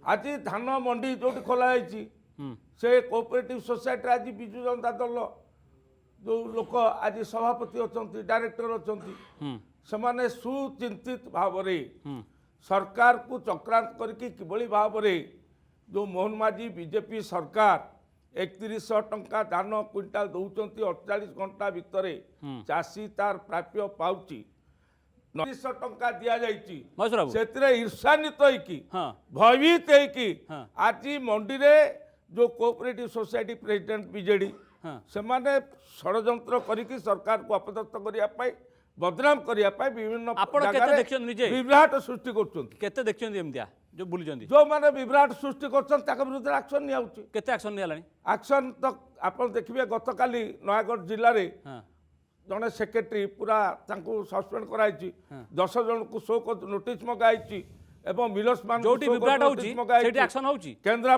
आज धान मंडी जो खोलाई से कोऑपरेटिव सोसाइटी आज विजु जनता दल जो लोक आज सभापति अच्छा डायरेक्टर अच्छा से सुचिंतित भाव सरकार को चक्रांत करके किभली भाव जो मोहन माझी बीजेपी सरकार 3100 टंका धान क्विंटाल दौरान 48 घंटा भितर चाषी तार प्राप्य पाउची 900 टंका दि जाती ईर्षान्वित होगी भयभीत होगी आज मंडी रे जो कोऑपरेटिव सोसाइटी प्रेसिडेंट बीजेडी से माने षड्यंत्र करके सरकार को अपदस्थ करने बदनाम करने विभिन्न विभ्राट सृष्टि कर जो बुलुचंदी जो माने विभ्राट सृष्टि कर विरुद्ध एक्शन नियाउची एक्शन नियालानी एक्शन तो आप देखिए गतकाली नयागढ़ जिले में जड़े सेक्रेटरी पूरा सस्पेंड कराई 10 जन को शो नोटिस मगाई एवं मिलर्स मान जो विभ्राट होची एक्शन होची केंद्रा